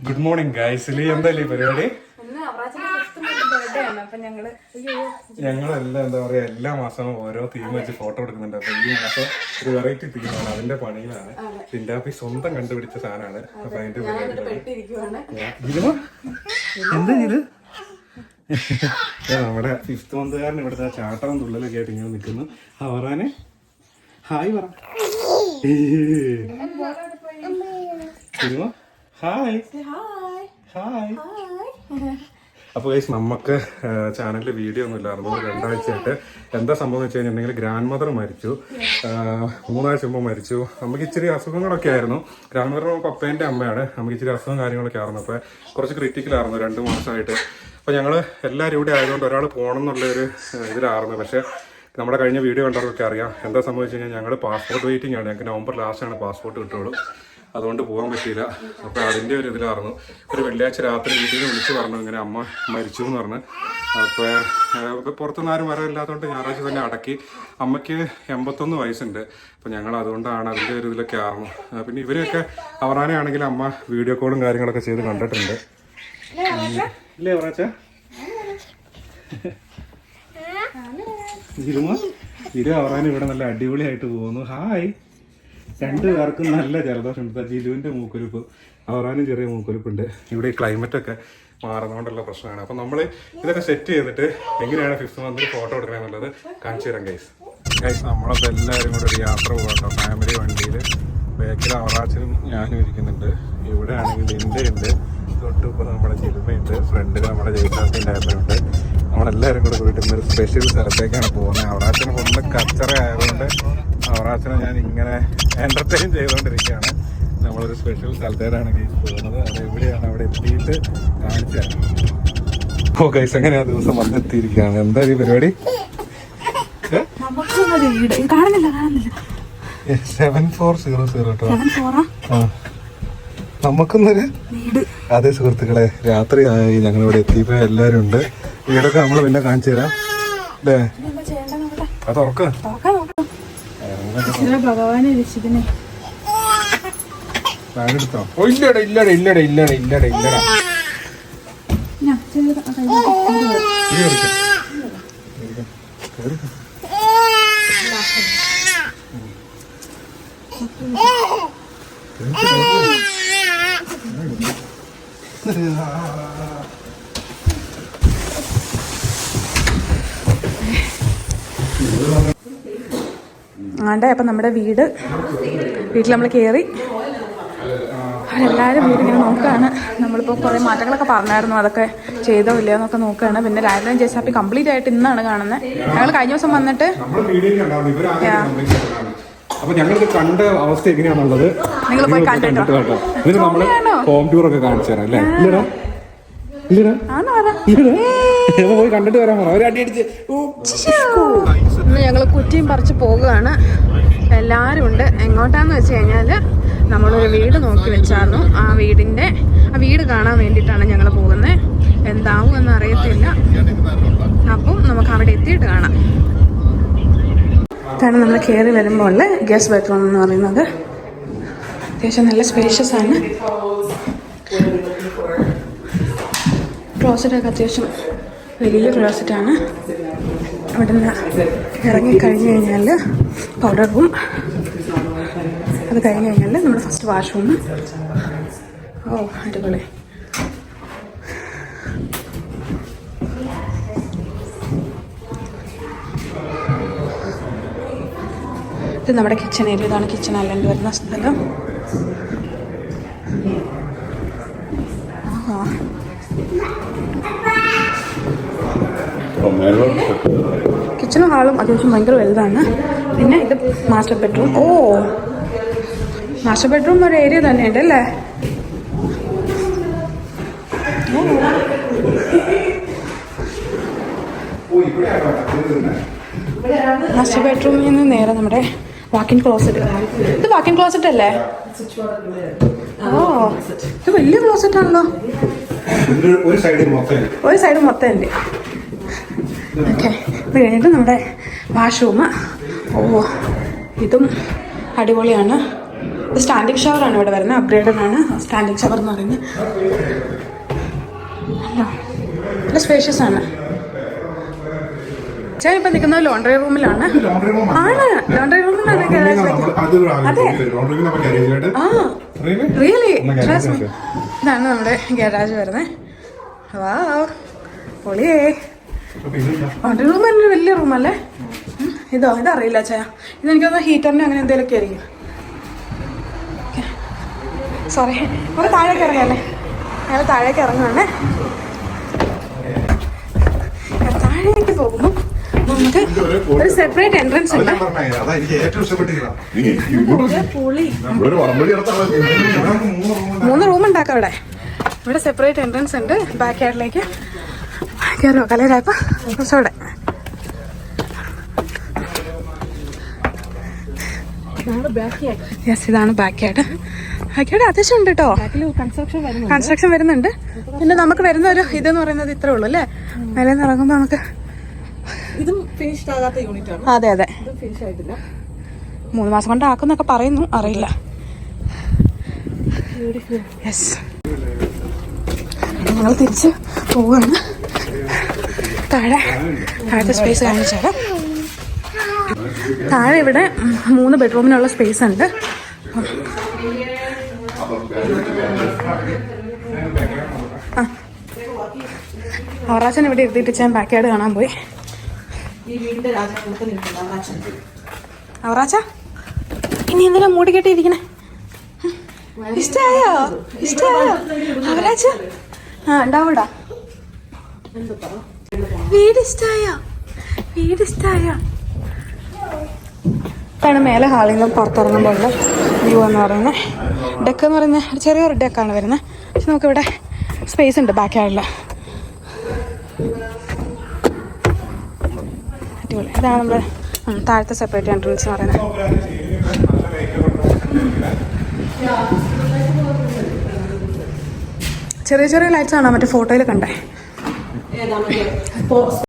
Good morning guys. എന്തായാലും പരിപാടി ഞങ്ങളെല്ലാം എന്താ പറയാ, എല്ലാ മാസവും ഓരോ തീം വെച്ച് ഫോട്ടോ എടുക്കുന്നുണ്ട്. അപ്പൊ ഈ മാസം ഒരു വെറൈറ്റി തീമാണ്, അതിന്റെ പണിയിലാണ്. ടിൻഡാപ്പി സ്വന്തം കണ്ടുപിടിച്ച സാധനമാണ്. അപ്പൊ അതിന്റെ എന്താ ഇത്? നമ്മുടെ 5th മന്തുകാരൻ ഇവിടുത്തെ ചാട്ടവും തുള്ളലൊക്കെ ആയിട്ട് ഇങ്ങനെ നിൽക്കുന്നു. അവറാനെ ഹായ് പറ. Hi hi. അപ്പോൾ ഗൈസ്, നമുക്ക് ചാനലിൽ വീഡിയോ ഒന്നും ഇല്ലായിരുന്നു 2 ആഴ്ചയായിട്ട്. എന്താ സംഭവം വെച്ച് കഴിഞ്ഞിട്ടുണ്ടെങ്കിൽ ഗ്രാൻഡ് മദർ മരിച്ചു. 3 ആഴ്ച മുമ്പ് മരിച്ചു. നമുക്ക് ഇച്ചിരി അസുഖങ്ങളൊക്കെ ആയിരുന്നു. ഗ്രാൻഡ് മദർ പപ്പേൻ്റെ അമ്മയാണ്. നമുക്ക് ഇച്ചിരി അസുഖം കാര്യങ്ങളൊക്കെ ആയിരുന്നു. അപ്പോൾ കുറച്ച് ക്രിറ്റിക്കലായിരുന്നു 2 മാസമായിട്ട്. അപ്പോൾ ഞങ്ങൾ എല്ലാവരും ഇവിടെ ആയതുകൊണ്ട് ഒരാൾ പോകണം എന്നുള്ളൊരു ഇതിലായിരുന്നു. പക്ഷേ നമ്മുടെ കഴിഞ്ഞ വീഡിയോ കണ്ടവർക്കൊക്കെ അറിയാം എന്താ സംഭവിച്ചു കഴിഞ്ഞാൽ ഞങ്ങൾ പാസ്പോർട്ട് വെയിറ്റിംഗ് ആണ്. ഞങ്ങൾക്ക് നവംബർ ലാസ്റ്റാണ് പാസ്പോർട്ട് കിട്ടുള്ളൂ. അതുകൊണ്ട് പോകാൻ പറ്റിയില്ല. അപ്പോൾ അതിൻ്റെ ഒരു ഇതിലായിരുന്നു. ഒരു വെള്ളിയാഴ്ച രാത്രി വീട്ടിൽ നിന്ന് വിളിച്ച് പറഞ്ഞു ഇങ്ങനെ അമ്മ മരിച്ചു എന്ന് പറഞ്ഞ്. അപ്പോൾ പുറത്തുനിന്ന് ആരും വരാനില്ലാത്തതുകൊണ്ട് ഞായറാഴ്ച തന്നെ അടക്കി. അമ്മയ്ക്ക് 81 വയസ്സുണ്ട്. അപ്പോൾ ഞങ്ങൾ അതുകൊണ്ടാണ് അതിൻ്റെ ഒരു ഇതിലൊക്കെ ആയിരുന്നു. പിന്നെ ഇവരെയൊക്കെ അവറാനെ ആണെങ്കിൽ അമ്മ വീഡിയോ കോളും കാര്യങ്ങളൊക്കെ ചെയ്ത് കണ്ടിട്ടുണ്ട്. ഇല്ലേ അവറാച്ച? ഇരു അവറാനും ഇവിടെ നല്ല അടിപൊളിയായിട്ട് പോകുന്നു. ഹായ്. 2 പേർക്കും നല്ല ജലദോഷമുണ്ട്. ജിലുവിൻ്റെ മൂക്കൊലിപ്പ്, അവറാനും ചെറിയ മൂക്കൊലിപ്പുണ്ട്. ഇവിടെ ഈ ക്ലൈമറ്റൊക്കെ മാറുന്നതുകൊണ്ടുള്ള പ്രശ്നമാണ്. അപ്പം നമ്മൾ ഇതൊക്കെ സെറ്റ് ചെയ്തിട്ട് എങ്ങനെയാണ് 5th മന്തിൽ ഫോട്ടോ എടുക്കണമെന്നുള്ളത് കാണിച്ചു തരാം ഗൈസ്. നമ്മളപ്പോൾ എല്ലാവരും കൂടെ ഒരു യാത്ര പോകട്ടോ, ഫാമിലി വണ്ടിയിൽ. ബാക്കിൽ അവറാച്ചനും ഞാനും ഇരിക്കുന്നുണ്ട്. ഇവിടെ ആണെങ്കിൽ എൻ്റെ ഉണ്ട്, തൊട്ടിപ്പോൾ നമ്മുടെ ജിലുമയുണ്ട്, ഫ്രണ്ടിൽ നമ്മുടെ ജയിച്ചാത്തിൻ്റെ ആയപ്പനുണ്ട്. നമ്മളെല്ലാവരും കൂടെ കൂടിയിട്ട് ഇന്നൊരു സ്പെഷ്യൽ സ്ഥലത്തേക്കാണ് പോകുന്നത്. അവറാച്ചന് ഫുള്ള് കച്ചറ ആയതുകൊണ്ട് അവറാച്ചനെ ഞാൻ ഇങ്ങനെ എൻ്റർടൈൻ ചെയ്തുകൊണ്ടിരിക്കുകയാണ്. നമ്മളൊരു സ്പെഷ്യൽ സ്ഥലത്തേക്കാണ് ഗൈസ് പോകുന്നത്. അത് എവിടെയാണ് അവിടെ എത്തിയിട്ട് കാണിച്ചു തരാം. ഓ ഗൈസ്, അങ്ങനെ ആ ദിവസം വന്നെത്തിയിരിക്കുകയാണ്. എന്താ ഈ പരിപാടി? 7400 കേട്ടോ. നമുക്കൊന്നൊരു അതെ സുഹൃത്തുക്കളെ, രാത്രിയായി ഞങ്ങളിവിടെ എത്തിയപ്പോൾ എല്ലാവരും ഉണ്ട്. വീടൊക്കെ നമ്മൾ പിന്നെ കാണിച്ചു തരാം അല്ലേ? അത് തുറക്ക. എടുത്തോ? ഓ ഇല്ലടാ ഇല്ലടാ ഇല്ലടാ ഇല്ലടാ ഇല്ലടാ ഇല്ലടാ. ആണ്ടെ അപ്പം നമ്മുടെ വീട്ടിൽ നമ്മൾ കയറി. എല്ലാവരും വീടിങ്ങനെ നോക്കുകയാണ്. നമ്മളിപ്പോൾ കുറേ മാറ്റങ്ങളൊക്കെ പറഞ്ഞായിരുന്നു, അതൊക്കെ ചെയ്തോ ഇല്ലയോ എന്നൊക്കെ നോക്കുകയാണ്. പിന്നെ രാജൻ ജെസാപ്പി കംപ്ലീറ്റ് ആയിട്ട് ഇന്നാണ് കാണുന്നത്. ഞങ്ങൾ കഴിഞ്ഞ ദിവസം വന്നിട്ട് അപ്പൊ ഞങ്ങൾക്ക് കണ്ട അവസ്ഥ എങ്ങനെയാണുള്ളത് നിങ്ങൾ പോയി കണ്ടിട്ടോ. ഇതിന് നമ്മള് ഹോം ടൂർ ഒക്കെ കാണിച്ചു തരാം അല്ലേ? ഇല്ലടാ ഇല്ലടാ ഇല്ലടാ പോയി കണ്ടിട്ട് വരാൻ പറ. ഒരു അടി അടിച്ച് ഞങ്ങൾ കുറ്റിയും പറിച്ച് പോകുകയാണ്. എല്ലാവരും ഉണ്ട്. എങ്ങോട്ടാന്ന് വെച്ച് കഴിഞ്ഞാൽ നമ്മളൊരു വീട് നോക്കി വെച്ചായിരുന്നു. ആ വീട് കാണാൻ വേണ്ടിയിട്ടാണ് ഞങ്ങൾ പോകുന്നത്. എന്താവും എന്ന് അറിയത്തില്ല. അപ്പം നമുക്ക് അവിടെ എത്തിയിട്ട് കാണാം. ഇതാണ് നമ്മൾ കയറി വരുമ്പോൾ ഗസ്റ്റ് ബെഡ്റൂം എന്ന് പറയുന്നത്. അത്യാവശ്യം നല്ല സ്പേഷ്യസ് ആണ്. ക്ലോസറ്റൊക്കെ അത്യാവശ്യം വലിയ ക്ലോസറ്റാണ്. അവിടെ നിന്ന് ഇറങ്ങിക്കഴിഞ്ഞ് കഴിഞ്ഞാൽ പൗഡർ റൂം, അത് കഴിഞ്ഞ് കഴിഞ്ഞാൽ നമ്മുടെ ഫസ്റ്റ് വാഷ്റൂം. ഓ അടിപൊളി. ഇത് നമ്മുടെ കിച്ചൺ ഏരിയ. ഇതാണ് കിച്ചൺ ഐലൻഡ് വരുന്ന സ്ഥലം. കിച്ചണും ഹാളും അത്യാവശ്യം ഭയങ്കര വലുതാണ്. പിന്നെ ഇത് മാസ്റ്റർ ബെഡ്റൂം. ഓ മാസ്റ്റർ ബെഡ്റൂം ഒരു ഏരിയ തന്നെയുണ്ട് അല്ലേ? മാസ്റ്റർ ബെഡ്റൂമിൽ നിന്ന് നേരെ നമ്മുടെ വാക്കിൻ ക്ലോസറ്റ്. ഇത് വാക്കിൻ ക്ലോസറ്റ് അല്ലേ? ഓ ഇത് വലിയ ക്ലോസറ്റ് ആണല്ലോ. ഒരു സൈഡ് മൊത്തം ഉണ്ട്. ഓക്കെ, ഇത് കഴിഞ്ഞിട്ട് നമ്മുടെ വാഷ്റൂം. ഓ ഇതും അടിപൊളിയാണ്. ഇത് സ്റ്റാൻഡിങ് ഷവറാണ് ഇവിടെ വരുന്നത്. അപ്ഗ്രേഡഡ് ആണ് സ്റ്റാൻഡിങ് ഷവർ എന്ന് പറയുന്നത്. നല്ല സ്പേഷ്യസ് ആണ്. ഞാൻ ഇപ്പൊ നിൽക്കുന്നത് ലോണ്ടറി റൂമിലാണ്. ആണ് ലോണ്ടറി റൂമിലാണ് അതെ. ആ റിയലി ഇതാണ് നമ്മുടെ ഗാരേജ് വരുന്നത്. വാ പൊളിയേ. ലോണ്ടറി റൂം തന്നെ വലിയ റൂമല്ലേ. ഇതറിയില്ല ചായ. ഇതെനിക്കൊന്ന് ഹീറ്ററിന് അങ്ങനെ എന്തെങ്കിലുമൊക്കെ ആയിരിക്കും. സോറി നമുക്ക് താഴേക്ക് ഇറങ്ങാല്ലേ. ഞങ്ങൾ താഴേക്ക് ഇറങ്ങുവാണ്. താഴേക്ക് പോകുമ്പോൾ നമുക്ക് ഒരു സെപ്പറേറ്റ് എൻട്രൻസ് ഉണ്ട്. മൂന്ന് റൂം ഉണ്ടാക്കാം ഇവിടെ. ഇവിടെ സെപ്പറേറ്റ് എൻട്രൻസ് ഉണ്ട് ബാക്ക് യാർഡിലേക്ക്. കയറുമോ കലരായപ്പോ കുറച്ചുകൂടെ. യെസ് ഇതാണ് ബാക്ക് യാർഡ്. ബാക്ക് യാർഡ് അത്യാവശ്യം ഉണ്ട് കേട്ടോ. കൺസ്ട്രക്ഷൻ വരുന്നുണ്ട്. പിന്നെ നമുക്ക് വരുന്ന ഒരു ഇതെന്ന് പറയുന്നത് ഇത്രേ ഉള്ളൂ അല്ലേ. മേലെ നിന്ന് ഇറങ്ങുമ്പോൾ നമുക്ക് അതെ അതെ 3 മാസം കൊണ്ട് ആക്കുന്നൊക്കെ പറയുന്നു, അറിയില്ല. യെസ് ഞങ്ങൾ തിരിച്ച് പോവുകയാണ്. താഴത്തെ സ്പേസ് കാണിച്ചാൽ താഴെ ഇവിടെ 3 ബെഡ്റൂമിനുള്ള സ്പേസ് ഉണ്ട്. അവറാച്ചൻ ഇവിടെ ഇരുത്തിയിട്ട് ഞാൻ ബാക്ക് യാർഡ് കാണാൻ പോയി. അവറാച്ച ഇനി എന്തിനാ മൂടി കെട്ടിയിരിക്കണേ? ഇഷ്ടായോ അവറാച്ച? ആ ഉണ്ടാവൂടാ. വീട് ഇഷ്ടായോ? ഇതാണ് മേലെ ഹാളിൽ നിന്ന് പുറത്തിറങ്ങുമ്പോഴുള്ള വ്യൂ എന്ന് പറയുന്നത്. ഡെക്ക് എന്ന് പറയുന്നത് ഒരു ചെറിയൊരു ഡെക്കാണ് വരുന്നത്. പക്ഷെ നമുക്കിവിടെ സ്പേസ് ഉണ്ട് ബാക്ക് യാർഡിൽ. അടിപൊളി. ഇതാണ് നമ്മുടെ താഴത്തെ സെപ്പറേറ്റ് എൻട്രൻസ് എന്ന് പറയുന്നത്. ചെറിയ ചെറിയ ലൈറ്റ്സ് ആണ് മറ്റേ ഫോട്ടോയിൽ കണ്ടേ.